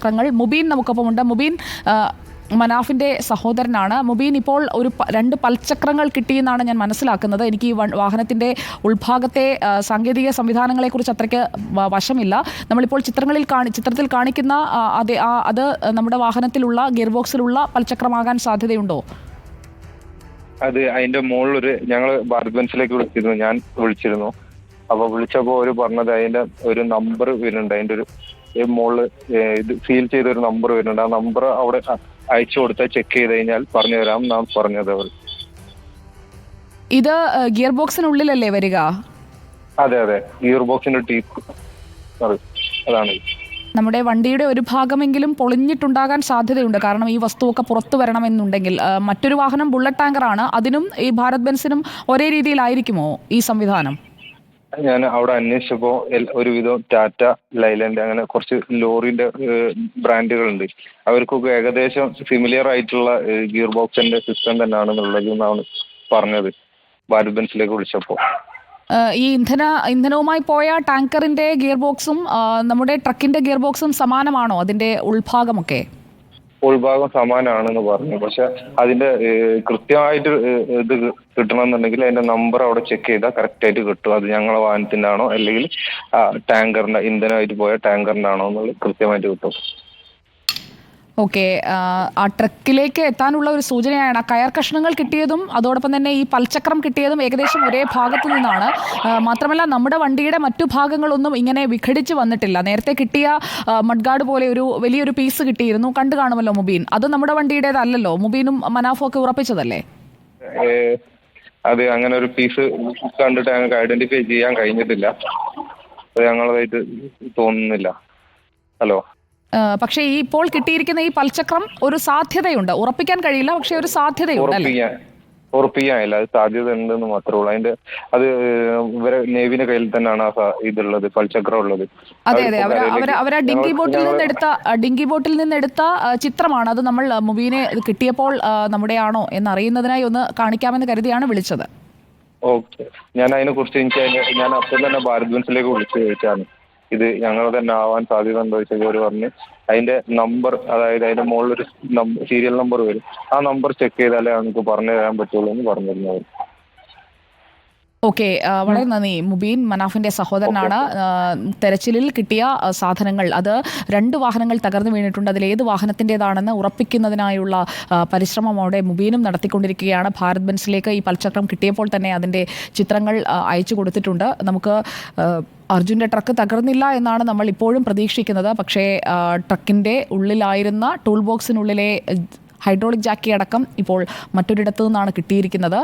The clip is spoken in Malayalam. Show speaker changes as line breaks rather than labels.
പൽചക്രങ്ങൾ. മുബീൻ നമുക്കൊപ്പമുണ്ട്. മുബീൻ മനാഫിന്റെ സഹോദരനാണ്. മുബീൻ, ഇപ്പോൾ രണ്ട് പൽചക്രങ്ങൾ കിട്ടിയെന്നാണ് ഞാൻ മനസ്സിലാക്കുന്നത്. എനിക്ക് ഈ വാഹനത്തിന്റെ ഉൾഭാഗത്തെ സാങ്കേതിക സംവിധാനങ്ങളെക്കുറിച്ച് അത്രയ്ക്ക് വശമില്ല. നമ്മളിപ്പോൾ ചിത്രത്തിൽ കാണിക്കുന്ന അത് നമ്മുടെ വാഹനത്തിലുള്ള ഗിയർ ബോക്സിലുള്ള പൽചക്രമാകാൻ സാധ്യതയുണ്ടോ?
അത് അതിന്റെ മുകളിലൊരു ഞങ്ങൾ ഭാരത് ബെൻസിലേക്ക് ഞാൻ വിളിച്ചിരുന്നു. അപ്പൊ വിളിച്ചപ്പോ അവര് പറഞ്ഞത് അതിന്റെ ഒരു നമ്പർ വരുന്നുണ്ട്, അതിന്റെ ഒരു മുകളിൽ ഇത് സീൽ ചെയ്ത ഒരു നമ്പർ വരുന്നുണ്ട്. ആ നമ്പർ അവിടെ അയച്ചു കൊടുത്താൽ ചെക്ക് ചെയ്ത് കഴിഞ്ഞാൽ പറഞ്ഞു തരാം എന്നാണ് പറഞ്ഞത് അവർ.
ഇത് ഗിയർ ബോക്സിനുള്ളിലല്ലേ വരിക?
അതെ അതെ, ഗിയർ ബോക്സിന്റെ ടീപ്പ് അതാണ്.
നമ്മുടെ വണ്ടിയുടെ ഒരു ഭാഗമെങ്കിലും പൊളിഞ്ഞിട്ടുണ്ടാകാൻ സാധ്യതയുണ്ട്. കാരണം ഈ വസ്തുവൊക്കെ പുറത്തു വരണമെന്നുണ്ടെങ്കിൽ. മറ്റൊരു വാഹനം ബുള്ളറ്റ് ടാങ്കറാണ്. അതിനും ഈ ഭാരത് ബെൻസിനും ഒരേ രീതിയിലായിരിക്കുമോ ഈ സംവിധാനം?
ഞാൻ അവിടെ അന്വേഷിച്ചപ്പോ ഒരുവിധം ടാറ്റ, ലൈലൻഡ് അങ്ങനെ കുറച്ച് ലോറിന്റെ ബ്രാൻഡുകളുണ്ട്. അവർക്കൊക്കെ ഏകദേശം സിമിലിയർ ആയിട്ടുള്ള ഗിയർ ബോക്സിന്റെ സിസ്റ്റം തന്നെയാണെന്നുള്ളത് എന്നാണ് പറഞ്ഞത് ഭാരത് ബെൻസിലേക്ക് വിളിച്ചപ്പോ.
ഈ ഇന്ധനവുമായി പോയ ടാങ്കറിന്റെ ഗിയർ ബോക്സും നമ്മുടെ ട്രക്കിന്റെ ഗിയർ ബോക്സും സമാനമാണോ? അതിന്റെ ഉൾഭാഗമൊക്കെ
ഉൾഭാഗം സമാനമാണെന്ന് പറഞ്ഞു. പക്ഷെ അതിന്റെ കൃത്യമായിട്ട് ഇത് കിട്ടണമെന്നുണ്ടെങ്കിൽ അതിന്റെ നമ്പർ അവിടെ ചെക്ക് ചെയ്താൽ കറക്റ്റ് ആയിട്ട് കിട്ടും. അത് ഞങ്ങളെ വാഹനത്തിന്റെ ആണോ അല്ലെങ്കിൽ ടാങ്കറിന്റെ ഇന്ധനമായിട്ട് പോയ ടാങ്കറിന്റെ ആണോ എന്നുള്ളത് കൃത്യമായിട്ട് കിട്ടും.
ഓക്കെ, ആ ട്രക്കിലേക്ക് എത്താനുള്ള ഒരു സൂചനയാണ്. കയർ കഷ്ണങ്ങൾ കിട്ടിയതും അതോടൊപ്പം തന്നെ ഈ പൽചക്രം കിട്ടിയതും ഏകദേശം ഒരേ ഭാഗത്തു നിന്നാണ്. മാത്രമല്ല നമ്മുടെ വണ്ടിയുടെ മറ്റു ഭാഗങ്ങളൊന്നും ഇങ്ങനെ വിഘടിച്ച് വന്നിട്ടില്ല. നേരത്തെ കിട്ടിയ മഡ്ഗാർഡ് പോലെ ഒരു വലിയൊരു പീസ് കിട്ടിയിരുന്നു, കണ്ടു കാണുമല്ലോ മുബീൻ. അത് നമ്മുടെ വണ്ടിയുടേതല്ലല്ലോ. മുബീനും മനാഫും ഒക്കെ ഉറപ്പിച്ചതല്ലേ?
അത് അങ്ങനെ ഒരു പീസ് കണ്ടിട്ട് ഞങ്ങൾക്ക് ഐഡന്റിഫൈ ചെയ്യാൻ കഴിഞ്ഞിട്ടില്ല. ഞങ്ങളതായിട്ട് തോന്നുന്നില്ല. ഹലോ,
പക്ഷേ ഈ ഇപ്പോൾ കിട്ടിയിരിക്കുന്ന ഈ പൽചക്രം ഒരു സാധ്യതയുണ്ട്. ഉറപ്പിക്കാൻ കഴിയില്ല, പക്ഷെ ഒരു സാധ്യതയുണ്ട്.
ഉറപ്പിക്കാനില്ല, അത് സാധ്യത ഉണ്ടെന്ന് മാത്രമേ ഉള്ളൂ. അതിന്റെ അത് ഇവരെ നേവിന്റെ കയ്യിൽ തന്നെയാണ് ഇതുള്ളത്, പൽചക്രം ഉള്ളത്.
അതെ അതെ, അവരാ ഡിങ്കി ബോട്ടിൽ നിന്നെടുത്ത ചിത്രമാണ് അത്. നമ്മൾ മുബീനെ കിട്ടിയപ്പോൾ നമ്മുടെ ആണോ എന്നറിയുന്നതിനായി ഒന്ന് കാണിക്കാമെന്ന് കരുതിയാണ് വിളിച്ചത്.
ഓക്കെ, ഞാൻ അതിനെ കുറിച്ച് ഞാൻ അപ്പം തന്നെ ഭാരത് ബെൻസിലേക്ക് വിളിച്ചു ചോദിച്ചാണ് ഇത് ഞങ്ങൾ തന്നെ ആവാൻ സാധ്യത ഉണ്ടോ ചോദിച്ചാൽ അവർ പറഞ്ഞ് അതിന്റെ നമ്പർ, അതായത് അതിന്റെ മുകളിലൊരു സീരിയൽ നമ്പർ വരും, ആ നമ്പർ ചെക്ക് ചെയ്താലേ നമുക്ക് പറഞ്ഞു തരാൻ പറ്റുള്ളൂ എന്ന് പറഞ്ഞിരുന്നത്.
ഓക്കെ, വളരെ നന്ദി. മുബീൻ മനാഫിന്റെ സഹോദരനാണ്. തെരച്ചിലിൽ കിട്ടിയ സാധനങ്ങൾ, അത് 2 വാഹനങ്ങൾ തകർന്നു വീണിട്ടുണ്ട്. അതിലേത് വാഹനത്തിൻ്റെതാണെന്ന് ഉറപ്പിക്കുന്നതിനായുള്ള പരിശ്രമം അവിടെ മുബീനും നടത്തിക്കൊണ്ടിരിക്കുകയാണ്. ഭാരത് ബെൻസിലേക്ക് ഈ പൽചക്രം കിട്ടിയപ്പോൾ തന്നെ അതിൻ്റെ ചിത്രങ്ങൾ അയച്ചു കൊടുത്തിട്ടുണ്ട്. നമുക്ക് അർജുൻ്റെ ട്രക്ക് തകർന്നില്ല എന്നാണ് നമ്മൾ ഇപ്പോഴും പ്രതീക്ഷിക്കുന്നത്. പക്ഷേ ട്രക്കിൻ്റെ ഉള്ളിലായിരുന്ന ടൂൾ ബോക്സിനുള്ളിലെ ഹൈഡ്രോളിക് ജാക്കി അടക്കം ഇപ്പോൾ മറ്റൊരിടത്തു നിന്നാണ് കിട്ടിയിരിക്കുന്നത്.